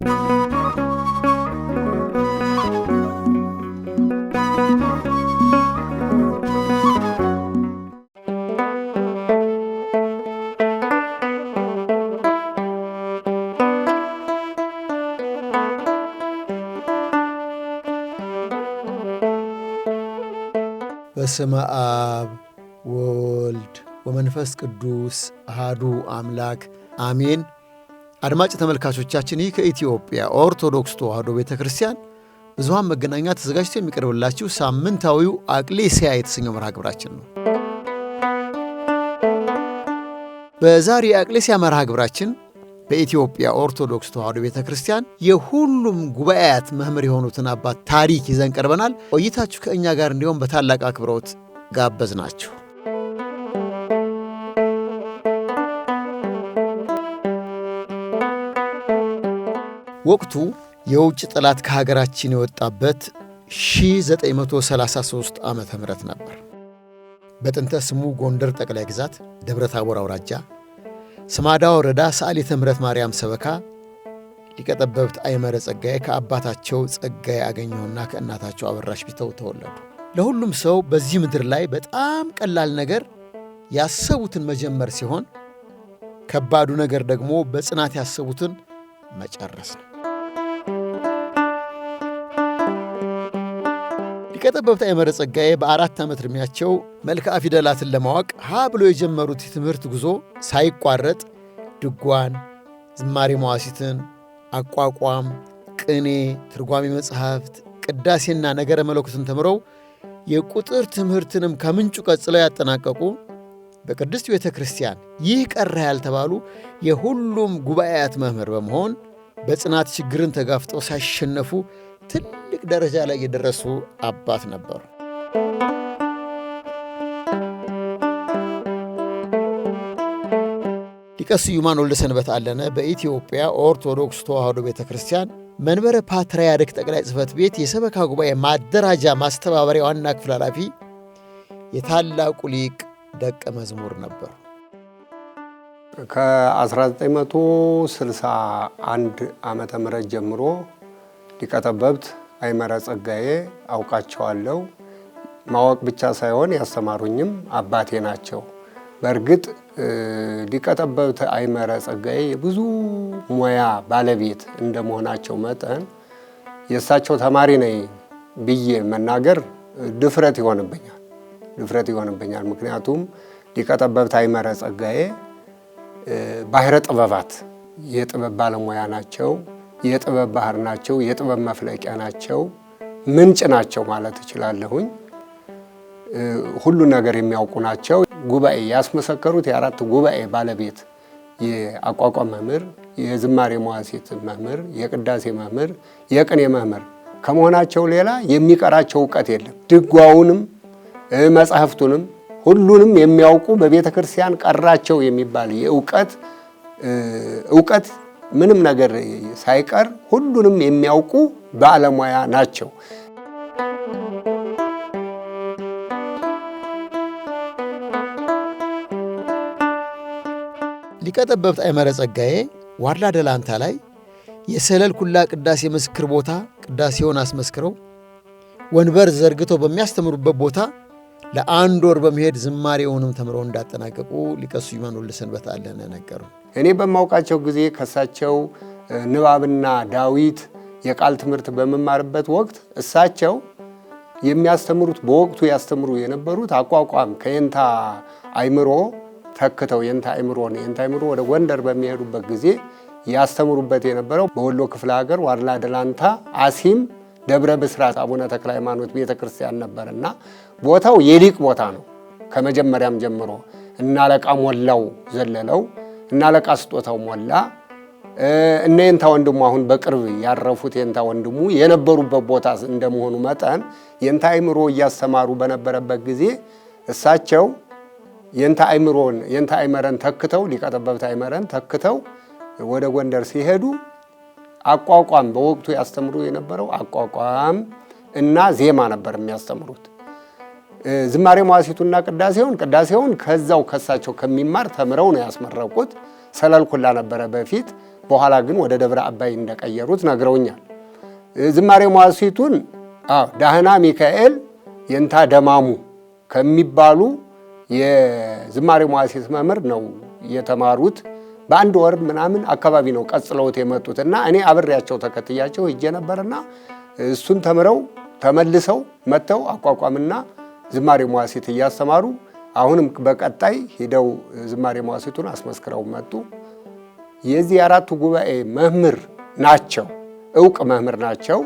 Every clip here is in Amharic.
በስመ አብ ወወልድ ወመንፈስ ቅዱስ አሐዱ አምላክ አሜን። አድማጭ ተመልካቾቻችን ይህ ከኢትዮጵያ ኦርቶዶክስ ተዋሕዶ ቤተክርስቲያን ብዙኃን መገናኛ ተዘጋጅቶ የሚቀርብላችሁ ሳምንታዊው አቅሌስያ የተሰኘው መርሃ ግብራችን ነው። በዛሬ አቅሌስያ መርሃ ግብራችን በኢትዮጵያ ኦርቶዶክስ ተዋሕዶ ቤተክርስቲያን የሁሉም ጉባኤያት መምህር የሆኑትን አባት ታሪክ ይዘን ቀርበናል። ቆይታችሁ ከእኛ ጋር እንዲሆን በታላቅ አክብሮት ጋበዝናችሁ። ወቅቱ የውጭ ጠላት ከሀገራችን የወጣበት 1933 ዓመተ ምህረት ነበር። በጥንተ ስሙ ጎንደር ጠቅላይ ግዛት ደብረ ታቦር አውራጃ ስማዳ ወረዳ ሰዓሊተ ምሕረት ማርያም ሰበካ ሊቀ ጠበብት አይመረ ጸጋዬ ከአባታቸው ጸጋዬ አገኘሁና ከእናታቸው አበራሽ ቢተው ተወለዱ። ለሁሉም ሰው በዚህ ምድር ላይ በጣም ቀላል ነገር ያሰቡትን መጀመር ሲሆን ከባዱ ነገር ደግሞ በጽናት ያሰቡትን መጨረስ ነው። ሊቀ ጠበብት አይመረ ጸጋዬ በ4 ዓመት ዕድሜያቸው መልክዓ ፊደላትን ለማወቅ ብሎ የጀመሩት የትምህርት ጉዞ ሳይቋረጥ ድጓን፣ ዝማሬ መዋሥዕትን፣ አቋቋም፣ ቅኔ፣ ትርጓሜ መጽሐፍት፣ ቅዳሴና ነገረ መለኮትን ተምረው የቁጥር ትምህርትንም ከምንጩ ቀጽለው ያጠናቀቁ በቅድስት ቤተ ክርስቲያን ይህ ቀረ ያልተባሉ የሁሉም ጉባኤያት መምህር በመሆን በጽናት ችግርን ተጋፍጠው ሳይሸነፉ ትልቅ ደረጃ ላይ የደረሱ አባት ነበሩ። ሊቀ ስዩማን ወልደ ሰንበት አለነ በኢትዮጵያ ኦርቶዶክስ ተዋሕዶ ቤተ ክርስቲያን መንበረ ፓትርያርክ ጠቅላይ ጽሕፈት ቤት የሰበካ ጉባኤ ማደራጃ ማስተባበሪያ ዋና ክፍል ኃላፊ የታላቁ ሊቅ ደቀ መዝሙር ነበሩ። ከ1961 ዓመተ ምህረት ጀምሮ ሊቀ ጠበብት አይመረ ጸጋዬ አውቃቸዋለሁ። ማወቅ ብቻ ሳይሆን ያስተማሩኝም አባቴ ናቸው። በእርግጥ ሊቀ ጠበብት አይመረ ጸጋዬ የብዙ ሙያ ባለቤት እንደመሆናቸው መጠን የእሳቸው ተማሪ ነኝ ብዬ መናገር ድፍረት ይሆንብኛል። ምክንያቱም ሊቀ ጠበብት አይመረ ጸጋዬ ባሕረ ጥበባት የጥበብ ባለሙያ ናቸው። የጥበብ ባህር ናቸው። የጥበብ መፍለቂያ ናቸው። ምንጭ ናቸው ማለት እችላለሁኝ። ሁሉ ነገር የሚያውቁ ናቸው። ጉባኤ ያስመሰከሩት የ4 ጉባኤ ባለቤት የአቋቋም መምህር፣ የዝማሬ መዋሥዕት መምህር፣ የቅዳሴ መምህር፣ የቅኔ መምህር ከመሆናቸው ሌላ የሚቀራቸው እውቀት የለም። ድጓውንም መጻሕፍቱንም ሁሉንም የሚያውቁ በቤተ ክርስቲያን ቀራቸው የሚባል የእውቀት ምንም ነገር ሳይቀር ሁሉንም የሚያውቁ ባለሙያ ናቸው። ሊቀ ጠበብት አይመረ ጸጋዬ ዋርላ ደላንታ ላይ የሰለል ኩላ ቅዳሴ ምስክር ቦታ ቅዳሴውን አስመስክረው ወንበር ዘርግተው በሚያስተምሩበት ቦታ ለ1 ወር በመሄድ ዝማሬውንም ተምረው እንዳጠናቀቁ ሊቀ ስዩማን ወልደ ሰንበት አለነ ነገሩ። እኔ በማውቃቸው ጊዜ ከሳቸው ንባብና ዳዊት የቃል ትምህርት በመማርበት ወቅት እሳቸው የሚያስተምሩት በወቅቱ ያስተምሩ የነበሩት አቋቋም ከየንታ አይምሮ ተክተው የንታ አይምሮ ወደ ጎንደር በሚሄዱበት ጊዜ ያስተምሩበት የነበረው በወሎ ክፍለ ሀገር ዋርላ ደላንታ አሲም ደብረ ብስራት አቡነ ተክለ ሃይማኖት ቤተ ክርስቲያን ነበርና ቦታው የሊቅ ቦታ ነው። ከመጀመሪያም ጀምሮ እናለቃ ሞላው ዘለለው እናለቃ ስጦታው ሞላ እነ የንታ ወንድሙ አሁን በቅርብ ያረፉት የንታ ወንድሙ የነበሩበት ቦታ እንደመሆኑ መጠን የንታ አይምሮ እያስተማሩ በነበረበት ጊዜ እሳቸው የንታ አይመረን ተክተው ሊቀ ጠበብት አይመረን ተክተው ወደ ጎንደር ሲሄዱ አቋቋም በወቅቱ ያስተምሩ የነበረው አቋቋም እና ዜማ ነበር የሚያስተምሩት። ዝማሬ መዋሥዕቱና ቅዳሴውን ከዛው ከሳቸው ከሚማር ተምረው ነው ያስመረቁት። ሰለል ኩላ ነበረ በፊት በኋላ ግን ወደ ደብረ አባይ እንደቀየሩት ነግረውኛል። ዝማሬ መዋሥዕቱን ዳህና ሚካኤል የንታ ደማሙ ከሚባሉ የዝማሬ መዋሥዕት መምህር ነው የተማሩት። በአንድ ወር ምናምን አካባቢ ነው ቀጽለውት የመጡትና እኔ አብሬያቸው ተከትያቸው ሄጄ ነበርና እሱን ተምረው ተመልሰው መጥተው አቋቋምና ዝማሬ መዋሥዕት እያስተማሩ አሁንም በቀጣይ ሄደው ዝማሬ መዋሥዕቱን አስመስክረው መጡ። የዚህ የአራቱ ጉባኤ መምህር ናቸው። ዕውቅ መምህር ናቸው።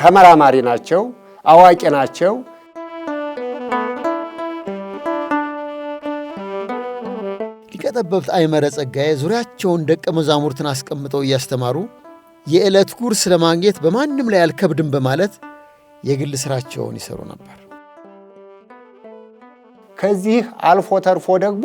ተመራማሪ ናቸው። አዋቂ ናቸው። ሊቀ ጠበብት አይመረ ጸጋዬ ዙሪያቸውን ደቀ መዛሙርትን አስቀምጠው እያስተማሩ የዕለት ጉርስ ለማግኘት በማንም ላይ አልከብድም በማለት የግል ሥራቸውን ይሰሩ ነበር። ከዚህ አልፎ ተርፎ ደግሞ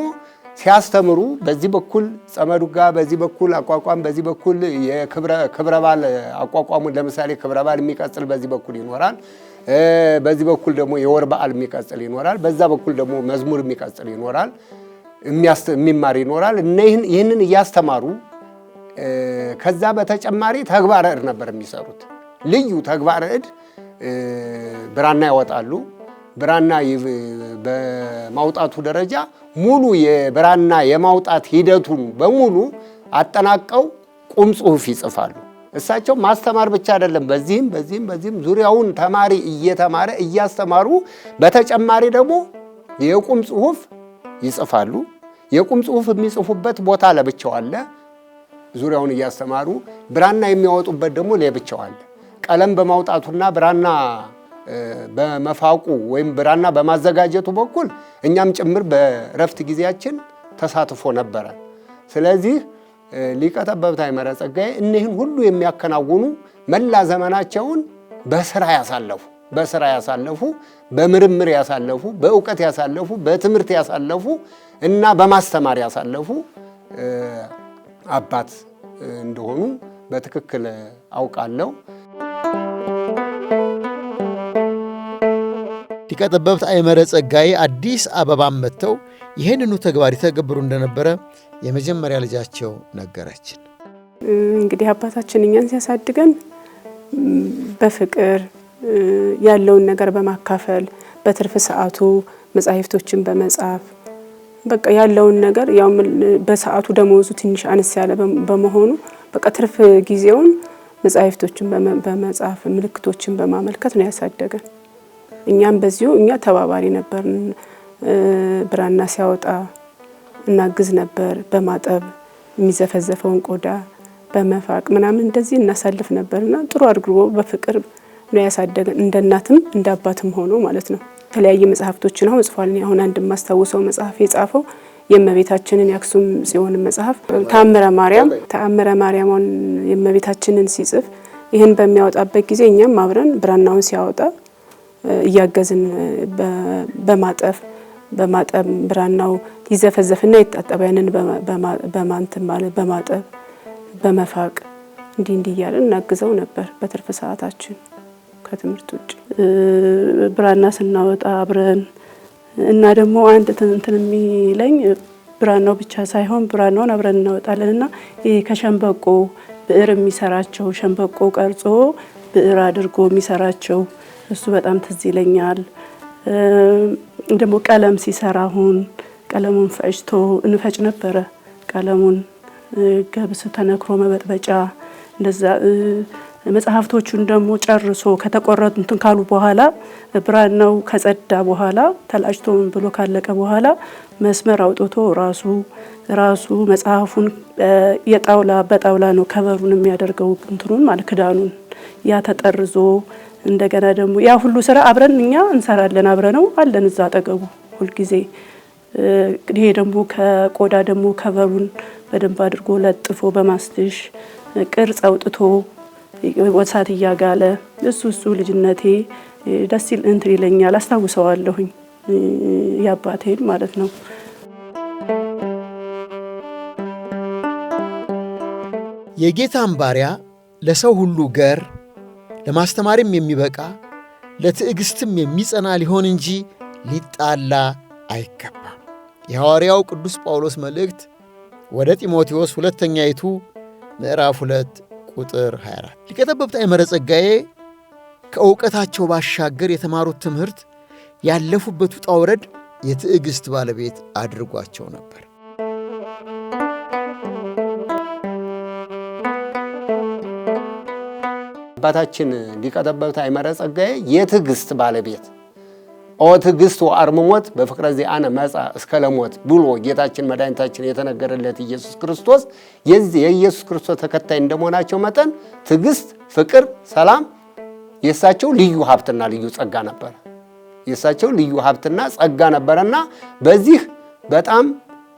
ሲያስተምሩ በዚህ በኩል ጸመዱጋ፣ በዚህ በኩል አቋቋም፣ በዚህ በኩል የክብረ በዓል አቋቋሙን ለምሳሌ ክብረ በዓል የሚቀጽል በዚህ በኩል ይኖራል። በዚህ በኩል ደግሞ የወር በዓል የሚቀጽል ይኖራል። በዛ በኩል ደግሞ መዝሙር የሚቀጽል ይኖራል፣ የሚማር ይኖራል። ይህንን እያስተማሩ ከዛ በተጨማሪ ተግባረ ዕድ ነበር የሚሰሩት። ልዩ ተግባረ ዕድ ብራና ያወጣሉ። ብራና በማውጣቱ ደረጃ ሙሉ የብራና የማውጣት ሂደቱን በሙሉ አጠናቀው ቁም ጽሑፍ ይጽፋሉ። እሳቸው ማስተማር ብቻ አይደለም፣ በዚህም ዙሪያውን ተማሪ እየተማረ እያስተማሩ በተጨማሪ ደግሞ የቁም ጽሑፍ ይጽፋሉ። የቁም ጽሑፍ የሚጽፉበት ቦታ ለብቻው አለ። ዙሪያውን እያስተማሩ ብራና የሚያወጡበት ደግሞ ለብቻው አለ። ቀለም በማውጣቱና ብራና በመፋቁ ወይም ብራና በማዘጋጀቱ በኩል እኛም ጭምር በረፍት ጊዜያችን ተሳትፎ ነበረ። ስለዚህ ሊቀ ጠበብት አይመረ ጸጋዬ እነዚህን ሁሉ የሚያከናውኑ መላ ዘመናቸውን በስራ ያሳለፉ፣ በምርምር ያሳለፉ፣ በእውቀት ያሳለፉ፣ በትምህርት ያሳለፉ እና በማስተማር ያሳለፉ አባት እንደሆኑ በትክክል አውቃለሁ። ሊቀ ጠበብት አይመረ ጸጋዬ አዲስ አበባን መጥተው ይህንኑ ተግባር ይተገብሩ እንደነበረ የመጀመሪያ ልጃቸው ነገረችን። እንግዲህ አባታችን እኛን ሲያሳድገን በፍቅር ያለውን ነገር በማካፈል በትርፍ ሰዓቱ መጻሕፍቶችን በመጻፍ በቃ ያለውን ነገር ያው በሰዓቱ ደሞዙ ትንሽ አነስ ያለ በመሆኑ በቃ ትርፍ ጊዜውን መጻሕፍቶችን በመጻፍ ምልክቶችን በማመልከት ነው ያሳደገን። እኛም በዚሁ እኛ ተባባሪ ነበርን። ብራና ሲያወጣ እናግዝ ነበር። በማጠብ የሚዘፈዘፈውን ቆዳ በመፋቅ ምናምን እንደዚህ እናሳልፍ ነበርና ጥሩ አድርጎ በፍቅር ነው ያሳደገን። እንደ እናትም እንደ አባትም ሆኖ ማለት ነው። የተለያየ መጽሐፍቶችን አሁን ጽፏል። አሁን አንድ የማስታውሰው መጽሐፍ የጻፈው የእመቤታችንን የአክሱም ጽዮን መጽሐፍ ተአምረ ማርያምን የእመቤታችንን ሲጽፍ ይህን በሚያወጣበት ጊዜ እኛም አብረን ብራናውን ሲያወጣ እያገዝን በማጠብ ብራናው ይዘፈዘፍና ይታጠባያንን በማጠብ በመፋቅ እንዲህ እያለን እናግዘው ነበር በትርፍ ሰዓታችን ከትምህርት ውጭ። ብራና ስናወጣ አብረን እና ደግሞ አንድ እንትን የሚለኝ ብራናው ብቻ ሳይሆን ብራናውን አብረን እናወጣለንና ይሄ ከሸንበቆ ብዕር የሚሰራቸው ሸንበቆ ቀርጾ ብዕር አድርጎ የሚሰራቸው እሱ በጣም ትዝ ይለኛል። ደግሞ ቀለም ሲሰራ አሁን ቀለሙን ፈጭቶ እንፈጭ ነበረ። ቀለሙን ገብስ ተነክሮ መበጥበጫ እንደዛ። መጽሐፍቶቹን ደግሞ ጨርሶ ከተቆረጡ እንትን ካሉ በኋላ ብራናው ከጸዳ በኋላ ተላጭቶ ብሎ ካለቀ በኋላ መስመር አውጥቶ ራሱ መጽሐፉን በጣውላ ነው ከበሩን የሚያደርገው እንትኑን ማለት ክዳኑን ያ ተጠርዞ እንደገና ደግሞ ያ ሁሉ ስራ አብረን እኛ እንሰራለን። አብረነው አለን እዛ አጠገቡ ሁልጊዜ። ይሄ ደግሞ ከቆዳ ደግሞ ከበሩን በደንብ አድርጎ ለጥፎ በማስትሽ ቅርጽ አውጥቶ ወሳት እያጋለ እሱ ልጅነቴ ደስ ይለኛል። አስታውሰዋለሁኝ ያባቴን ማለት ነው። የጌታን ባሪያ ለሰው ሁሉ ገር ለማስተማርም የሚበቃ ለትዕግሥትም የሚጸና ሊሆን እንጂ ሊጣላ አይገባም። የሐዋርያው ቅዱስ ጳውሎስ መልእክት ወደ ጢሞቴዎስ ሁለተኛይቱ ምዕራፍ 2 ቁጥር 24። ሊቀ ጠበብት አይመረ ጸጋዬ ከእውቀታቸው ባሻገር የተማሩት ትምህርት ያለፉበት ውጣ ውረድ የትዕግሥት ባለቤት አድርጓቸው ነበር። አባታችን ሊቀ ጠበብት አይመረ ጸጋዬ የትዕግሥት ባለቤት ኦ ትዕግሥት ወአርምሞት በፍቅረ ዚአነ መጻ እስከ ለሞት ብሎ ጌታችን መድኃኒታችን የተነገረለት ኢየሱስ ክርስቶስ የኢየሱስ ክርስቶስ ተከታይ እንደመሆናቸው መጠን ትዕግሥት፣ ፍቅር፣ ሰላም የእሳቸው ልዩ ሀብትና ልዩ ጸጋ ነበር። የእሳቸው ልዩ ሀብትና ጸጋ ነበርና በዚህ በጣም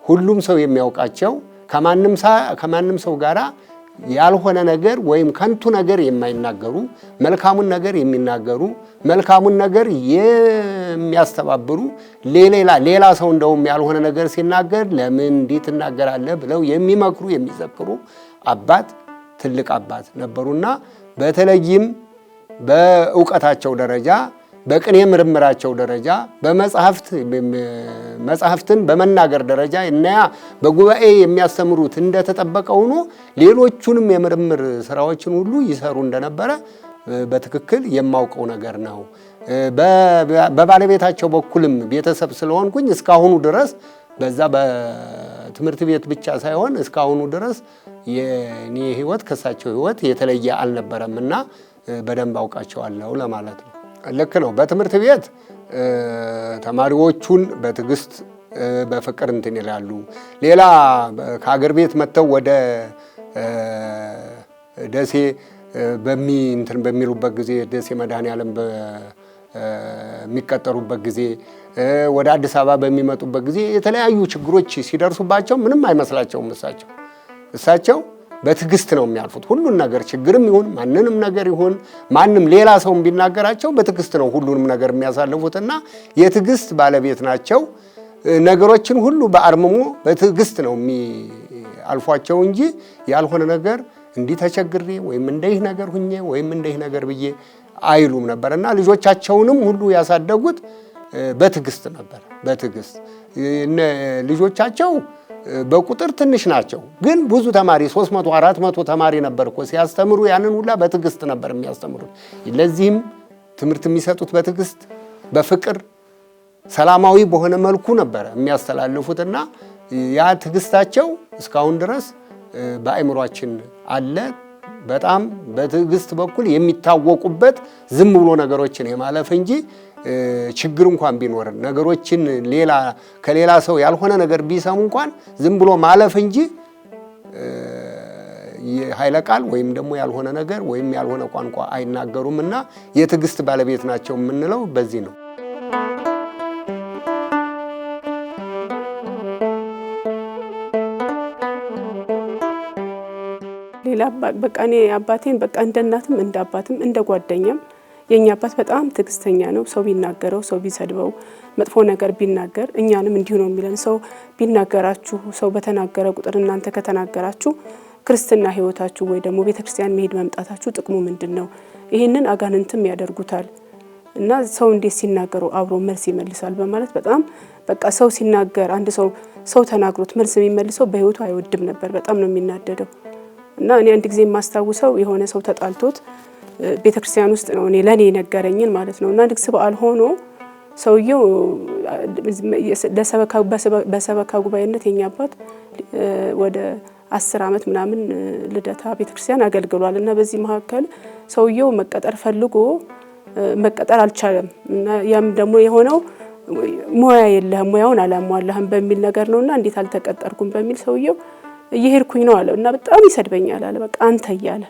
ሁሉም ሰው የሚያውቃቸው ከማንም ሰው ጋራ ያልሆነ ነገር ወይም ከንቱ ነገር የማይናገሩ መልካሙን ነገር የሚናገሩ መልካሙን ነገር የሚያስተባብሩ ሌላ ሰው እንደውም ያልሆነ ነገር ሲናገር ለምን እንዲህ ትናገራለህ ብለው የሚመክሩ የሚዘክሩ አባት ትልቅ አባት ነበሩና በተለይም በእውቀታቸው ደረጃ በቅኔ ምርምራቸው ደረጃ መጽሐፍትን በመናገር ደረጃ እና በጉባኤ የሚያስተምሩት እንደተጠበቀ ሆኖ ሌሎቹንም የምርምር ስራዎችን ሁሉ ይሰሩ እንደነበረ በትክክል የማውቀው ነገር ነው። በባለቤታቸው በኩልም ቤተሰብ ስለሆንኩኝ እስካሁኑ ድረስ በዛ በትምህርት ቤት ብቻ ሳይሆን እስካሁኑ ድረስ የኔ ህይወት ከሳቸው ህይወት የተለየ አልነበረምና በደንብ አውቃቸዋለሁ ለማለት ነው። ልክ ነው። በትምህርት ቤት ተማሪዎቹን በትዕግስት በፍቅር እንትን ይላሉ። ሌላ ከሀገር ቤት መጥተው ወደ ደሴ በሚሉበት ጊዜ ደሴ መድኃኔዓለም በሚቀጠሩበት ጊዜ ወደ አዲስ አበባ በሚመጡበት ጊዜ የተለያዩ ችግሮች ሲደርሱባቸው ምንም አይመስላቸውም። እሳቸው በትዕግስት ነው የሚያልፉት። ሁሉን ነገር ችግርም ይሁን ማንንም ነገር ይሁን ማንም ሌላ ሰውም ቢናገራቸው በትዕግስት ነው ሁሉንም ነገር የሚያሳልፉትና የትዕግስት ባለቤት ናቸው። ነገሮችን ሁሉ በአርምሞ በትዕግስት ነው የሚያልፏቸው እንጂ ያልሆነ ነገር እንዲህ ተቸግሬ ወይም እንደዚህ ነገር ሁኜ ወይም እንደዚህ ነገር ብዬ አይሉም ነበርና ልጆቻቸውንም ሁሉ ያሳደጉት በትዕግስት ነበር። በትዕግስት ልጆቻቸው በቁጥር ትንሽ ናቸው፣ ግን ብዙ ተማሪ 300 400 ተማሪ ነበር እኮ ሲያስተምሩ ያንን ሁላ በትዕግስት ነበር የሚያስተምሩት። ለዚህም ትምህርት የሚሰጡት በትዕግስት በፍቅር ሰላማዊ በሆነ መልኩ ነበር የሚያስተላልፉትና ያ ትዕግስታቸው እስካሁን ድረስ በአእምሯችን አለ። በጣም በትዕግስት በኩል የሚታወቁበት ዝም ብሎ ነገሮችን የማለፍ እንጂ ችግር እንኳን ቢኖር ነገሮችን ከሌላ ሰው ያልሆነ ነገር ቢሰሙ እንኳን ዝም ብሎ ማለፍ እንጂ ኃይለ ቃል ወይም ደግሞ ያልሆነ ነገር ወይም ያልሆነ ቋንቋ አይናገሩምና የትዕግስት ባለቤት ናቸው የምንለው በዚህ ነው። ሌላ በቃ እኔ አባቴን በቃ እንደ እናትም እንደ አባትም እንደ ጓደኛም የኛ አባት በጣም ትዕግስተኛ ነው። ሰው ቢናገረው ሰው ቢሰድበው መጥፎ ነገር ቢናገር እኛንም እንዲሁ ነው የሚለን። ሰው ቢናገራችሁ ሰው በተናገረ ቁጥር እናንተ ከተናገራችሁ ክርስትና ህይወታችሁ ወይ ደግሞ ቤተክርስቲያን መሄድ መምጣታችሁ ጥቅሙ ምንድነው? ይሄንን አጋንንትም ያደርጉታል እና ሰው እንዴት ሲናገሩ አብሮ መልስ ይመልሳል በማለት በጣም በቃ ሰው ሲናገር አንድ ሰው ተናግሮት መልስ የሚመልሰው በህይወቱ አይወድም ነበር። በጣም ነው የሚናደደው። እና እኔ አንድ ጊዜ የማስታውሰው የሆነ ሰው ተጣልቶት ቤተክርስቲያን ውስጥ ነው እኔ ለኔ ነገረኝን ማለት ነው። እና ንግስ በዓል ሆኖ ሰውየው በሰበካ ጉባኤነት የኛ አባት ወደ 10 ዓመት ምናምን ልደታ ቤተክርስቲያን አገልግሏል። እና በዚህ መካከል ሰውየው መቀጠር ፈልጎ መቀጠር አልቻለም። እና ያም ደግሞ የሆነው ሙያ የለህም ሙያውን አላሟላህም በሚል ነገር ነውና እንዴት አልተቀጠርኩም በሚል ሰውየው እየሄድኩኝ ነው አለ። እና በጣም ይሰድበኛል አለ። በቃ አንተ እያለ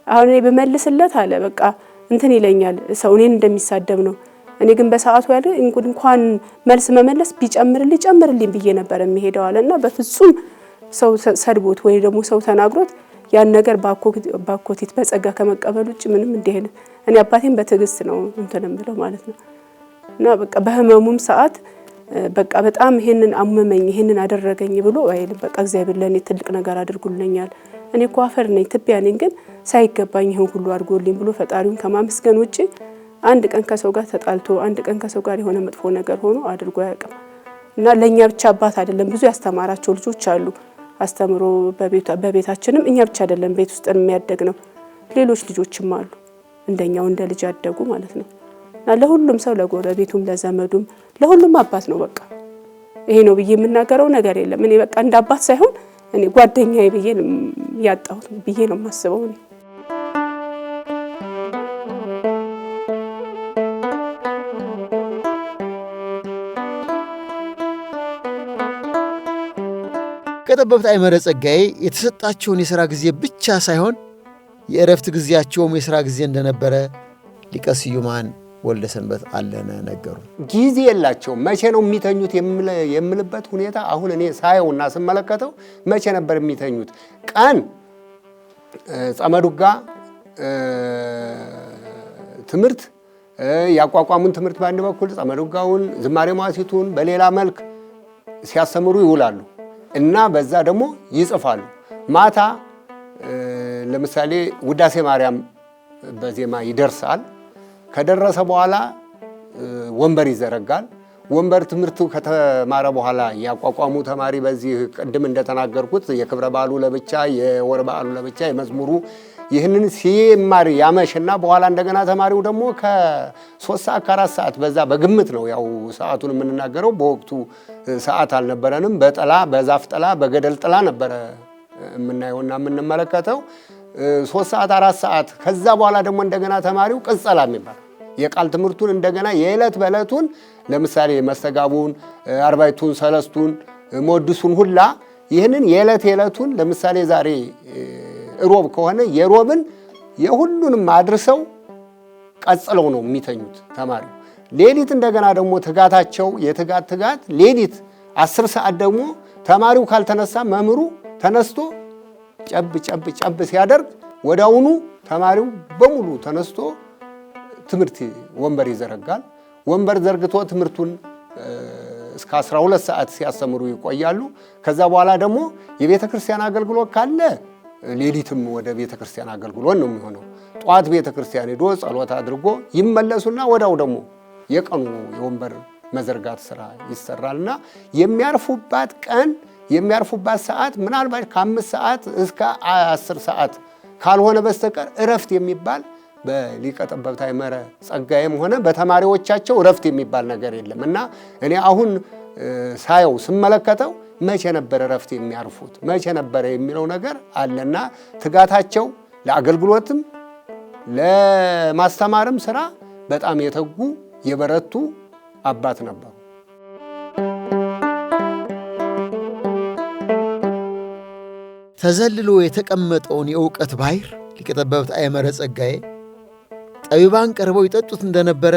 አሁን እኔ በመልስለት አለ በቃ እንትን ይለኛል ሰው እኔን እንደሚሳደብ ነው። እኔ ግን በሰዓቱ ያለ እንኳን መልስ መመለስ ጨምርልኝ ብዬ ነበር የሚሄደው አለና በፍጹም ሰው ሰድቦት ወይ ደግሞ ሰው ተናግሮት ያን ነገር ባኮቲት በጸጋ ከመቀበል ውጭ ምንም እንደሄነ እኔ አባቴን በትዕግስት ነው እንትን እምለው ማለት ነው። እና በቃ በህመሙም ሰዓት በቃ በጣም ይሄንን አመመኝ ይሄንን አደረገኝ ብሎ አይልም። በቃ እግዚአብሔር ለኔ ትልቅ ነገር አድርጎልኛል እኔ እኮ አፈር ነኝ ትቢያ ነኝ ግን ሳይገባኝ ይሄን ሁሉ አድርጎልኝ ብሎ ፈጣሪውን ከማመስገን ውጪ አንድ ቀን ከሰው ጋር ተጣልቶ አንድ ቀን ከሰው ጋር የሆነ መጥፎ ነገር ሆኖ አድርጎ አያውቅም። እና ለኛ ብቻ አባት አይደለም ብዙ ያስተማራቸው ልጆች አሉ። አስተምሮ በቤታችንም እኛ ብቻ አይደለም ቤት ውስጥ የሚያደግ ነው። ሌሎች ልጆችም አሉ እንደኛው እንደ ልጅ ያደጉ ማለት ነው። እና ለሁሉም ሰው ለጎረቤቱም ለዘመዱም ለሁሉም አባት ነው። በቃ ይሄ ነው ብዬ የምናገረው ነገር የለም። እኔ በቃ እንደ አባት ሳይሆን እኔ ጓደኛዬ ብዬ ያጣሁት ብዬ ነው የማስበው እኔ። ሊቀጠበብት አይመረ ጸጋዬ የተሰጣቸውን የሥራ ጊዜ ብቻ ሳይሆን የእረፍት ጊዜያቸውም የሥራ ጊዜ እንደነበረ ሊቀ ስዩማን ወልደ ሰንበት አለነ ነገሩ። ጊዜ የላቸውም። መቼ ነው የሚተኙት የምልበት ሁኔታ አሁን እኔ ሳየውና ስመለከተው መቼ ነበር የሚተኙት? ቀን ጸመዱጋ ትምህርት ያቋቋሙን ትምህርት በአንድ በኩል ጸመዱጋውን ዝማሬ መዋሥዕቱን በሌላ መልክ ሲያስተምሩ ይውላሉ እና በዛ ደግሞ ይጽፋሉ። ማታ ለምሳሌ ውዳሴ ማርያም በዜማ ይደርሳል። ከደረሰ በኋላ ወንበር ይዘረጋል። ወንበር ትምህርቱ ከተማረ በኋላ ያቋቋሙ ተማሪ በዚህ ቅድም እንደተናገርኩት የክብረ በዓሉ ለብቻ፣ የወር በዓሉ ለብቻ፣ የመዝሙሩ ይህንን ሲማር ያመሽና በኋላ እንደገና ተማሪው ደግሞ ከ3 ሰዓት ከ4 ሰዓት በዛ በግምት ነው ያው ሰዓቱን የምንናገረው። በወቅቱ ሰዓት አልነበረንም። በጥላ በዛፍ ጥላ በገደል ጥላ ነበረ የምናየውና የምንመለከተው 3 ሰዓት 4 ሰዓት። ከዛ በኋላ ደግሞ እንደገና ተማሪው ቅጸላ የሚባል የቃል ትምህርቱን እንደገና የዕለት በዕለቱን ለምሳሌ መስተጋቡን፣ አርባዕቱን፣ ሰለስቱን፣ ሞድሱን ሁላ ይህንን የዕለቱን ለምሳሌ ዛሬ ሮብ ከሆነ የሮብን የሁሉንም አድርሰው ቀጽለው ነው የሚተኙት ተማሪው። ሌሊት እንደገና ደግሞ ትጋታቸው የትጋት ሌሊት 10 ሰዓት ደግሞ ተማሪው ካልተነሳ መምህሩ ተነስቶ ጨብ ሲያደርግ ወዳውኑ ተማሪው በሙሉ ተነስቶ ትምህርት ወንበር ይዘረጋል። ወንበር ዘርግቶ ትምህርቱን እስከ 12 ሰዓት ሲያስተምሩ ይቆያሉ። ከዛ በኋላ ደግሞ የቤተ ክርስቲያን አገልግሎት ካለ ሌሊትም ወደ ቤተ ክርስቲያን አገልግሎት ነው የሚሆነው። ጧት ቤተ ክርስቲያን ሄዶ ጸሎት አድርጎ ይመለሱና ወዳው ደግሞ የቀኑ የወንበር መዘርጋት ስራ ይሰራልና የሚያርፉባት ቀን የሚያርፉባት ሰዓት ምናልባት ከ5 ሰዓት እስከ 10 ሰዓት ካልሆነ በስተቀር እረፍት የሚባል በሊቀ ጠበብት አይመረ ጸጋዬም ሆነ በተማሪዎቻቸው እረፍት የሚባል ነገር የለም። እና እኔ አሁን ሳየው ስመለከተው መቼ ነበር እረፍት የሚያርፉት መቼ ነበር የሚለው ነገር አለና ትጋታቸው ለአገልግሎትም ለማስተማርም ስራ በጣም የተጉ የበረቱ አባት ነበሩ። ተዘልሎ የተቀመጠውን የእውቀት ባሕር ሊቀ ጠበብት አይመረ ጸጋዬ ጠቢባን ቀርበው ይጠጡት እንደነበረ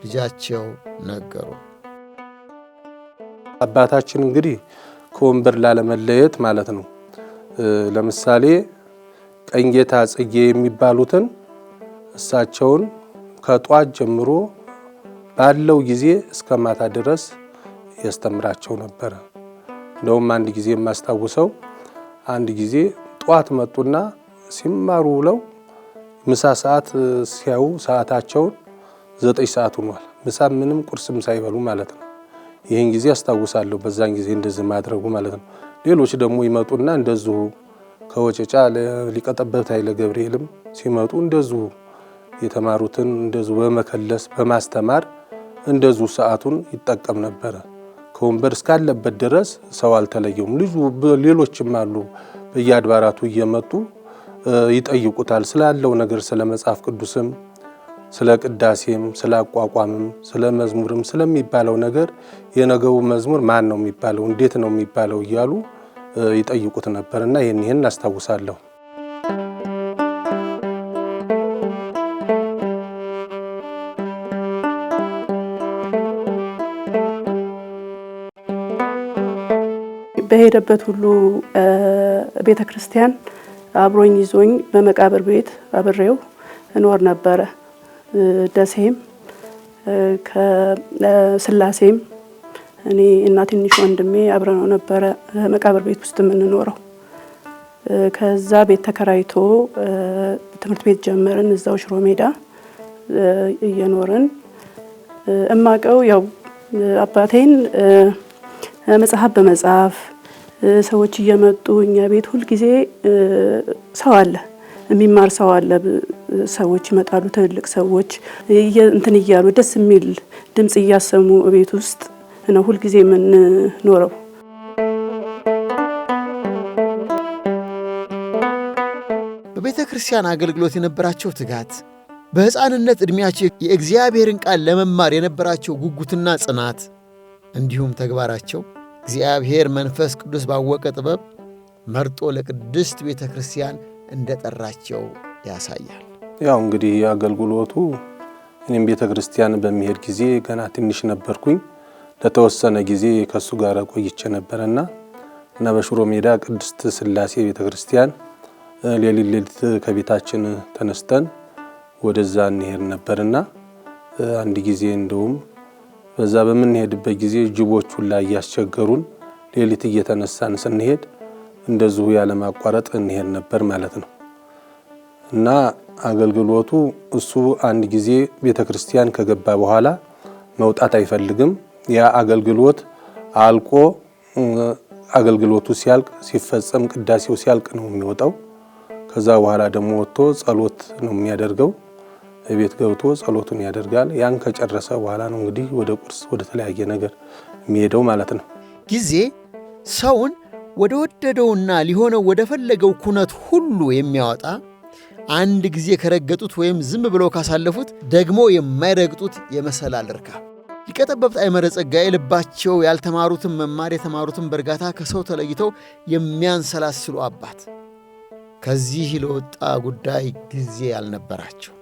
ልጃቸው ነገሩ። አባታችን እንግዲህ ከወንበር ላለመለየት ማለት ነው። ለምሳሌ ቀኝጌታ ጽጌ የሚባሉትን እሳቸውን ከጧት ጀምሮ ባለው ጊዜ እስከ ማታ ድረስ ያስተምራቸው ነበረ። እንደውም አንድ ጊዜ የማስታውሰው አንድ ጊዜ ጧት መጡና ሲማሩ ውለው ምሳ ሰዓት ሲያዩ ሰዓታቸውን 9 ሰዓት ሆኗል። ምሳ ምንም ቁርስም ሳይበሉ ማለት ነው። ይህን ጊዜ አስታውሳለሁ። በዛን ጊዜ እንደዚህ ማድረጉ ማለት ነው። ሌሎች ደግሞ ይመጡና እንደዚሁ ከወጨጫ ሊቀ ጠበብት ኃይለ ገብርኤልም ሲመጡ እንደዚሁ የተማሩትን እንደዚሁ በመከለስ በማስተማር እንደዚሁ ሰዓቱን ይጠቀም ነበረ። ከወንበር እስካለበት ድረስ ሰው አልተለየውም። ሌሎችም አሉ በየአድባራቱ እየመጡ ይጠይቁታል ስላለው ነገር፣ ስለ መጽሐፍ ቅዱስም፣ ስለ ቅዳሴም፣ ስለ አቋቋምም፣ ስለ መዝሙርም ስለሚባለው ነገር የነገው መዝሙር ማን ነው የሚባለው እንዴት ነው የሚባለው እያሉ ይጠይቁት ነበርና ይህን አስታውሳለሁ። በሄደበት ሁሉ ቤተ ክርስቲያን አብሮኝ ይዞኝ በመቃብር ቤት አብሬው እኖር ነበረ። ደሴም ከስላሴም እኔ እና ትንሽ ወንድሜ አብረነው ነበረ መቃብር ቤት ውስጥ የምንኖረው። ከዛ ቤት ተከራይቶ ትምህርት ቤት ጀመርን እዛው ሽሮ ሜዳ እየኖርን። እማቀው ያው አባቴን መጽሐፍ በመጽሐፍ ሰዎች እየመጡ እኛ ቤት ሁል ጊዜ ሰው አለ፣ የሚማር ሰው አለ። ሰዎች ይመጣሉ፣ ትልልቅ ሰዎች እንትን እያሉ ደስ የሚል ድምጽ እያሰሙ ቤት ውስጥ ነው ሁል ጊዜ የምንኖረው። በቤተ ክርስቲያን አገልግሎት የነበራቸው ትጋት፣ በሕፃንነት ዕድሜያቸው የእግዚአብሔርን ቃል ለመማር የነበራቸው ጉጉትና ጽናት እንዲሁም ተግባራቸው እግዚአብሔር መንፈስ ቅዱስ ባወቀ ጥበብ መርጦ ለቅድስት ቤተ ክርስቲያን እንደጠራቸው ያሳያል። ያው እንግዲህ አገልግሎቱ እኔም ቤተ ክርስቲያን በሚሄድ ጊዜ ገና ትንሽ ነበርኩኝ። ለተወሰነ ጊዜ ከሱ ጋር ቆይቼ ነበርና እና በሽሮ ሜዳ ቅድስት ሥላሴ ቤተ ክርስቲያን ሌሊት ከቤታችን ተነስተን ወደዛ እንሄድ ነበርና አንድ ጊዜ እንደውም በዛ በምንሄድበት ጊዜ ጅቦቹ ላይ ያስቸገሩን ሌሊት እየተነሳን ስንሄድ እንደዚሁ ያለ ማቋረጥ እንሄድ ነበር ማለት ነው። እና አገልግሎቱ እሱ አንድ ጊዜ ቤተክርስቲያን ከገባ በኋላ መውጣት አይፈልግም። ያ አገልግሎት አልቆ አገልግሎቱ ሲያልቅ ሲፈጸም ቅዳሴው ሲያልቅ ነው የሚወጣው። ከዛ በኋላ ደግሞ ወጥቶ ጸሎት ነው የሚያደርገው። ቤት ገብቶ ጸሎቱን ያደርጋል። ያን ከጨረሰ በኋላ ነው እንግዲህ ወደ ቁርስ ወደ ተለያየ ነገር የሚሄደው ማለት ነው። ጊዜ ሰውን ወደ ወደደውና ሊሆነው ወደ ፈለገው ኩነት ሁሉ የሚያወጣ አንድ ጊዜ ከረገጡት ወይም ዝም ብለው ካሳለፉት ደግሞ የማይረግጡት የመሰላል ርካብ ሊቀ ጠበብት አይመረ ጸጋዬ ልባቸው ያልተማሩትን መማር የተማሩትን በእርጋታ ከሰው ተለይተው የሚያንሰላስሉ አባት፣ ከዚህ ለወጣ ጉዳይ ጊዜ ያልነበራቸው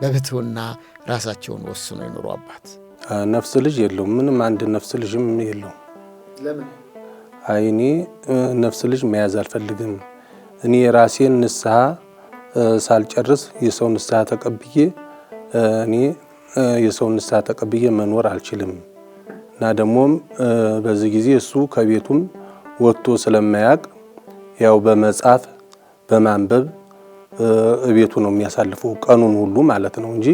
በብሕትውና ራሳቸውን ወስኖ የኖሩ አባት። ነፍስ ልጅ የለውም፣ ምንም አንድ ነፍስ ልጅም የለውም። ለምን? እኔ ነፍስ ልጅ መያዝ አልፈልግም። እኔ ራሴን ንስሐ ሳልጨርስ የሰው ንስሐ ተቀብዬ እኔ የሰው ንስሐ ተቀብዬ መኖር አልችልም። እና ደግሞም በዚህ ጊዜ እሱ ከቤቱም ወጥቶ ስለማያውቅ ያው በመጻፍ በማንበብ ቤቱ ነው የሚያሳልፈው ቀኑን ሁሉ ማለት ነው እንጂ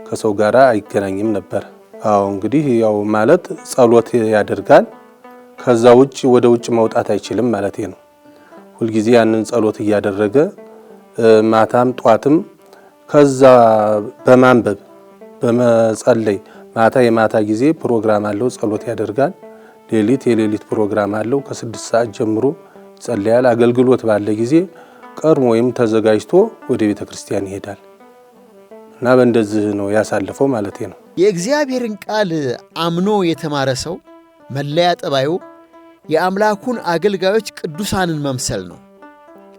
ከሰው ጋር አይገናኝም ነበር። አዎ እንግዲህ ያው ማለት ጸሎት ያደርጋል። ከዛ ውጭ ወደ ውጭ መውጣት አይችልም ማለት ነው። ሁል ጊዜ ያንን ጸሎት እያደረገ ማታም ጧትም ከዛ በማንበብ በመጸለይ ማታ የማታ ጊዜ ፕሮግራም አለው ጸሎት ያደርጋል። ሌሊት የሌሊት ፕሮግራም አለው ከ6 ሰዓት ጀምሮ ይጸልያል። አገልግሎት ባለ ጊዜ ቀርሞ ወይም ተዘጋጅቶ ወደ ቤተ ክርስቲያን ይሄዳል እና በእንደዚህ ነው ያሳልፈው ማለት ነው። የእግዚአብሔርን ቃል አምኖ የተማረ ሰው መለያ ጠባዩ የአምላኩን አገልጋዮች ቅዱሳንን መምሰል ነው።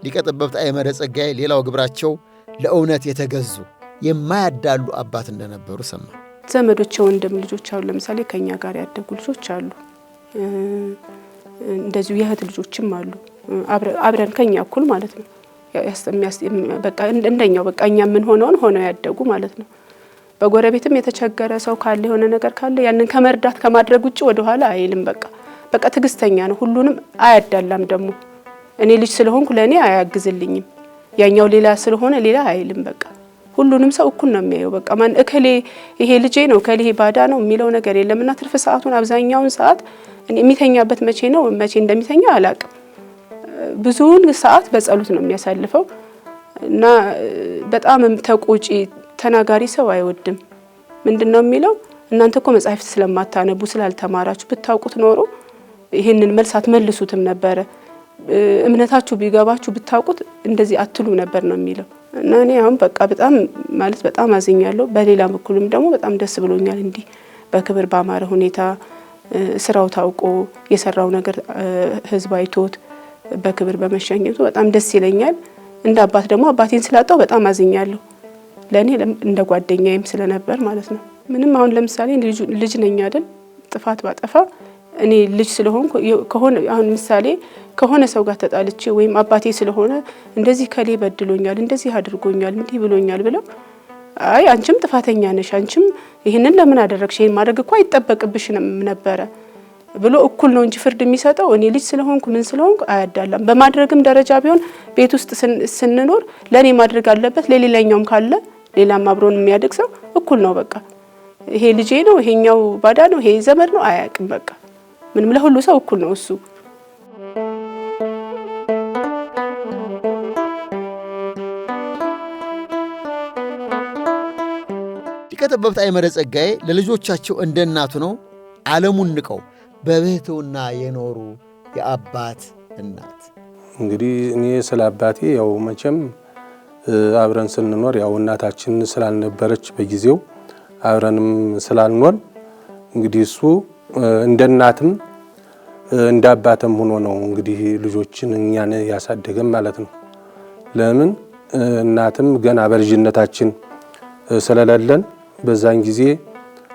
ሊቀ ጠበብት አይመረ ጸጋዬ ሌላው ግብራቸው ለእውነት የተገዙ የማያዳሉ አባት እንደነበሩ ሰማ። ዘመዶች ወንድም ልጆች አሉ። ለምሳሌ ከኛ ጋር ያደጉ ልጆች አሉ። እንደዚሁ የእህት ልጆችም አሉ። አብረን ከኛ እኩል ማለት ነው። በቃ እንደኛው በቃ እኛ ምን ሆነው ያደጉ ማለት ነው። በጎረቤትም የተቸገረ ሰው ካለ የሆነ ነገር ካለ ያንን ከመርዳት ከማድረግ ውጪ ወደ ኋላ አይልም። በቃ ትግስተኛ ነው። ሁሉንም አያዳላም። ደግሞ እኔ ልጅ ስለሆንኩ ለኔ አያግዝልኝም፣ ያኛው ሌላ ስለሆነ ሌላ አይልም። በቃ ሁሉንም ሰው እኩል ነው የሚያየው። በቃ ማን እከሌ ይሄ ልጄ ነው እከሌ ባዳ ነው የሚለው ነገር የለምና ትርፍ ሰዓቱን አብዛኛውን ሰዓት የሚተኛበት መቼ እንደሚተኛ አላቅም። ብዙውን ሰዓት በጸሎት ነው የሚያሳልፈው እና በጣም ተቆጪ ተናጋሪ ሰው አይወድም። ምንድነው የሚለው? እናንተ እኮ መጽሐፍት ስለማታነቡ ስላልተማራችሁ ብታውቁት ኖሮ ይሄንን መልሳት መልሱትም ነበረ። እምነታችሁ ቢገባችሁ ብታውቁት እንደዚህ አትሉ ነበር ነው የሚለው። እና እኔ አሁን በጣም አዝኛለሁ። በሌላ በኩልም ደግሞ በጣም ደስ ብሎኛል። እንዲህ በክብር ባማረ ሁኔታ ስራው ታውቆ የሰራው ነገር ህዝብ አይቶት በክብር በመሸኘቱ በጣም ደስ ይለኛል። እንደ አባት ደግሞ አባቴን ስላጣው በጣም አዝኛለሁ። ለኔ እንደ ጓደኛዬም ስለነበር ማለት ነው። ምንም አሁን ለምሳሌ ልጅ ነኝ አይደል? ጥፋት ባጠፋ እኔ ልጅ ስለሆንኩ አሁን ምሳሌ ከሆነ ሰው ጋር ተጣልቼ ወይም አባቴ ስለሆነ እንደዚህ ከሌ በድሎኛል፣ እንደዚህ አድርጎኛል፣ እንዲህ ብሎኛል ብለው አይ አንቺም ጥፋተኛ ነሽ፣ አንቺም ይሄንን ለምን አደረግሽ፣ ይሄን ማድረግ እኮ አይጠበቅብሽም ነበረ ብሎ እኩል ነው እንጂ ፍርድ የሚሰጠው እኔ ልጅ ስለሆንኩ ምን ስለሆንኩ አያዳላም። በማድረግም ደረጃ ቢሆን ቤት ውስጥ ስንኖር ለኔ ማድረግ አለበት፣ ለሌላኛውም ካለ ሌላም አብሮን የሚያድግ ሰው እኩል ነው። በቃ ይሄ ልጄ ነው፣ ይሄኛው ባዳ ነው፣ ይሄ ዘመድ ነው አያውቅም። በቃ ምንም ለሁሉ ሰው እኩል ነው እሱ። ሊቀ ጠበብት አይመረ ጸጋዬ ለልጆቻቸው እንደ እናቱ ነው ዓለሙን ንቀው በብሕትውና የኖሩ የአባት እናት። እንግዲህ እኔ ስለ አባቴ ያው መቼም አብረን ስንኖር ያው እናታችን ስላልነበረች በጊዜው አብረንም ስላልኖር እንግዲህ እሱ እንደ እናትም እንደ አባትም ሆኖ ነው እንግዲህ ልጆችን እኛን ያሳደገን ማለት ነው። ለምን እናትም ገና በልጅነታችን ስለሌለን በዛን ጊዜ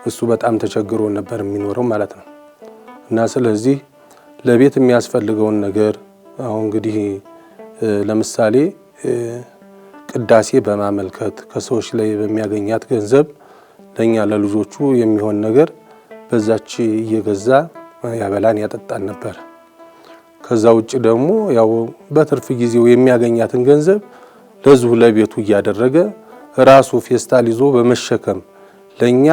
እሱ በጣም ተቸግሮ ነበር የሚኖረው ማለት ነው። እና ስለዚህ ለቤት የሚያስፈልገውን ነገር አሁን እንግዲህ ለምሳሌ ቅዳሴ በማመልከት ከሰዎች ላይ በሚያገኛት ገንዘብ ለኛ ለልጆቹ የሚሆን ነገር በዛች እየገዛ ያበላን ያጠጣን ነበር። ከዛ ውጭ ደግሞ ያው በትርፍ ጊዜው የሚያገኛትን ገንዘብ ለዚሁ ለቤቱ እያደረገ ራሱ ፌስታል ይዞ በመሸከም ለኛ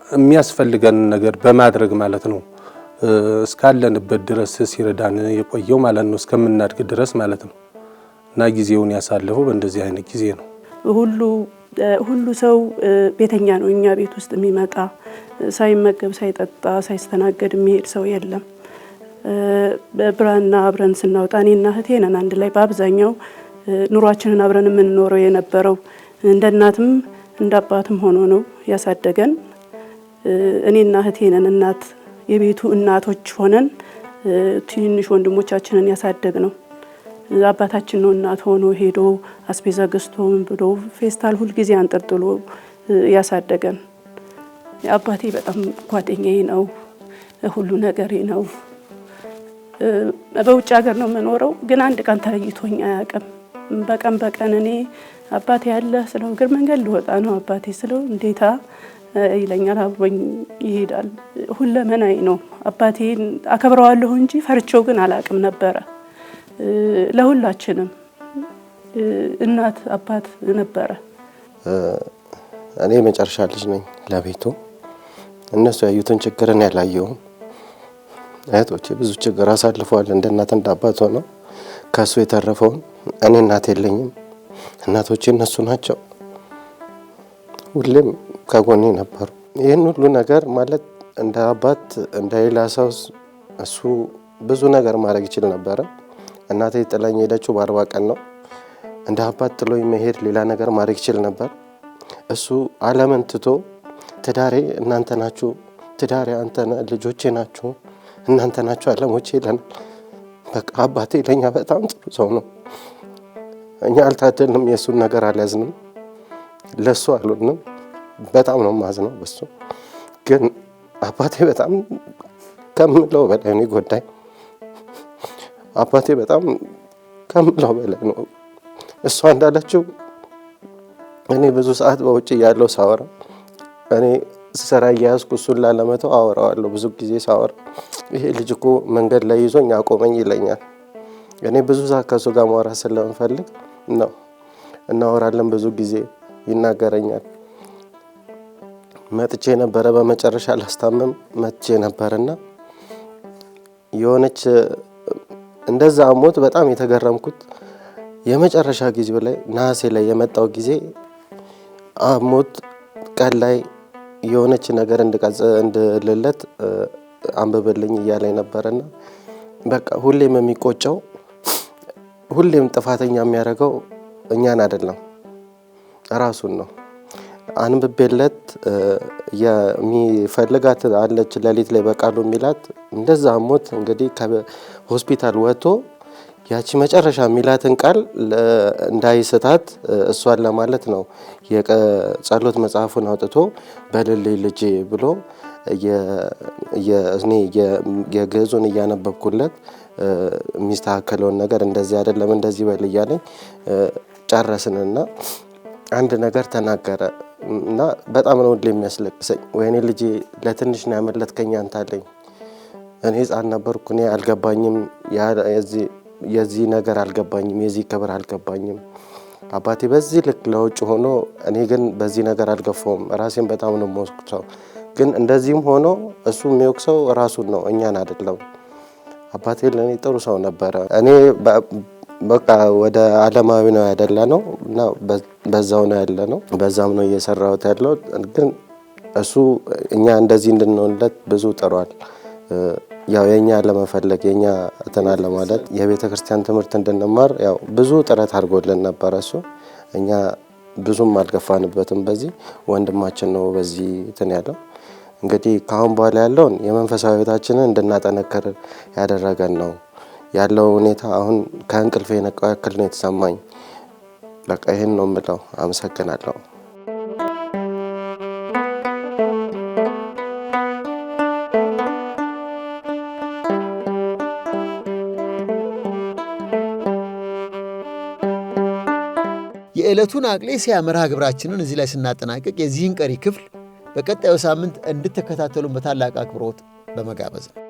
የሚያስፈልገን ነገር በማድረግ ማለት ነው እስካለንበት ድረስ ሲረዳን የቆየው ማለት ነው፣ እስከምናድግ ድረስ ማለት ነው። እና ጊዜውን ያሳለፈው በእንደዚህ አይነት ጊዜ ነው። ሁሉ ሰው ቤተኛ ነው። እኛ ቤት ውስጥ የሚመጣ ሳይመገብ ሳይጠጣ ሳይስተናገድ የሚሄድ ሰው የለም። በብራና አብረን ስናወጣ እኔና እህቴ ነን አንድ ላይ በአብዛኛው ኑሯችንን አብረን የምንኖረው የነበረው። እንደ እናትም እንደ አባትም ሆኖ ነው ያሳደገን። እኔና እህቴ ነን እናት የቤቱ እናቶች ሆነን ትንሽ ወንድሞቻችንን ያሳደግ ነው። አባታችን ነው እናት ሆኖ ሄዶ አስቤዛ ገዝቶ ምን ብሎ ፌስታል ሁልጊዜ አንጠልጥሎ ያሳደገን። አባቴ በጣም ጓደኛዬ ነው፣ ሁሉ ነገሬ ነው። በውጭ ሀገር ነው የምኖረው፣ ግን አንድ ቀን ተለይቶኝ አያውቅም። በቀን እኔ አባቴ ያለ ስለው እግር መንገድ ልወጣ ነው አባቴ ስለው እንዴታ ይለኛል፣ አብሮኝ ይሄዳል። ሁለመናዬ ነው። አባቴን አከብረዋለሁ እንጂ ፈርቼው ግን አላውቅም ነበረ። ለሁላችንም እናት አባት ነበረ። እኔ መጨረሻ ልጅ ነኝ ለቤቱ። እነሱ ያዩትን ችግርን ያላየውም። እህቶቼ ብዙ ችግር አሳልፈዋል እንደ እናት እንደ አባት ሆነው። ከሱ የተረፈውን እኔ እናት የለኝም፣ እናቶቼ እነሱ ናቸው። ሁሌም ከጎኔ ነበሩ። ይህን ሁሉ ነገር ማለት እንደ አባት እንደ ሌላ ሰው እሱ ብዙ ነገር ማድረግ ይችል ነበረ። እናቴ ጥላኝ ሄደችው በ40 ቀን ነው። እንደ አባት ጥሎኝ መሄድ ሌላ ነገር ማድረግ ይችል ነበር። እሱ ዓለምን ትቶ ትዳሬ እናንተ ናችሁ፣ ትዳሬ አንተ ልጆቼ ናችሁ፣ እናንተ ናችሁ ዓለሞቼ ይለናል። በቃ አባቴ ለኛ በጣም ጥሩ ሰው ነው። እኛ አልታደልንም፣ የእሱን ነገር አልያዝንም፣ ለሱ አልሆንም። በጣም ነው ማዝነው በሱ። ግን አባቴ በጣም ከምለው በላይ ነው ጎዳኝ። አባቴ በጣም ከምለው በላይ ነው። እሷ እንዳለችው እኔ ብዙ ሰዓት በውጭ ያለው ሳወራ እኔ ስራ እያያዝኩ እሱን ላለመተው አወራዋለሁ። ብዙ ጊዜ ሳወራ ይሄ ልጅ እኮ መንገድ ላይ ይዞኝ አቆመኝ ይለኛል። እኔ ብዙ ሰዓት ከሱ ጋር ማውራት ስለምፈልግ ነው እናወራለን። ብዙ ጊዜ ይናገረኛል። መጥቼ ነበረ በመጨረሻ ላስታመም መጥቼ ነበርና የሆነች እንደዛ ሞት በጣም የተገረምኩት የመጨረሻ ጊዜው ላይ ነሐሴ ላይ የመጣው ጊዜ ሞት ቀን ላይ የሆነች ነገር እንድልለት አንብብልኝ እያለኝ ነበርና በቃ ሁሌም የሚቆጨው ሁሌም ጥፋተኛ የሚያደርገው እኛን አይደለም ራሱን ነው። አንብቤለት የሚፈልጋት አለች ሌሊት ላይ በቃሉ የሚላት እንደዛ ሞት እንግዲህ ከሆስፒታል ወጥቶ ያቺ መጨረሻ የሚላትን ቃል እንዳይስታት እሷን ለማለት ነው የጸሎት መጽሐፉን አውጥቶ በልልይ ልጄ ብሎ እኔ የግዕዙን እያነበብኩለት የሚስተካከለውን ነገር እንደዚህ አይደለም እንደዚህ በል እያለኝ ጨረስንና አንድ ነገር ተናገረ እና በጣም ነው የሚያስለቅሰኝ። ወይኔ ልጄ ለትንሽ ነው ያመለጥከኝ አንተ አለኝ። እኔ ሕፃን ነበርኩ፣ እኔ አልገባኝም፣ የዚህ ነገር አልገባኝም፣ የዚህ ክብር አልገባኝም። አባቴ በዚህ ልክ ለውጭ ሆኖ እኔ ግን በዚህ ነገር አልገፋውም። ራሴን በጣም ነው የምወቅሰው። ግን እንደዚህም ሆኖ እሱ የሚወቅሰው ራሱን ነው እኛን አይደለም። አባቴ ለእኔ ጥሩ ሰው ነበረ። እኔ በቃ ወደ ዓለማዊ ነው ያደላ ነው እና በዛው ነው ያለ ነው። በዛም ነው እየሰራሁት ያለው። ግን እሱ እኛ እንደዚህ እንድንሆንለት ብዙ ጥሯል። ያው የኛ ለመፈለግ የኛ ተናለ ማለት የቤተ ክርስቲያን ትምህርት እንድንማር ያው ብዙ ጥረት አድርጎልን ነበር። እሱ እኛ ብዙም አልገፋንበትም። በዚህ ወንድማችን ነው በዚህ እንትን ያለው። እንግዲህ ካሁን በኋላ ያለውን የመንፈሳዊ ሕይወታችንን እንድናጠነክር ያደረገን ነው ያለው ሁኔታ። አሁን ከእንቅልፌ የነቃው ያክል ነው የተሰማኝ። በቃ ይሄን ነው የምለው። አመሰግናለሁ። የዕለቱን አቅሌስያ መርሃ ግብራችንን እዚህ ላይ ስናጠናቀቅ የዚህን ቀሪ ክፍል በቀጣዩ ሳምንት እንድትከታተሉን በታላቅ አክብሮት በመጋበዝ ነው።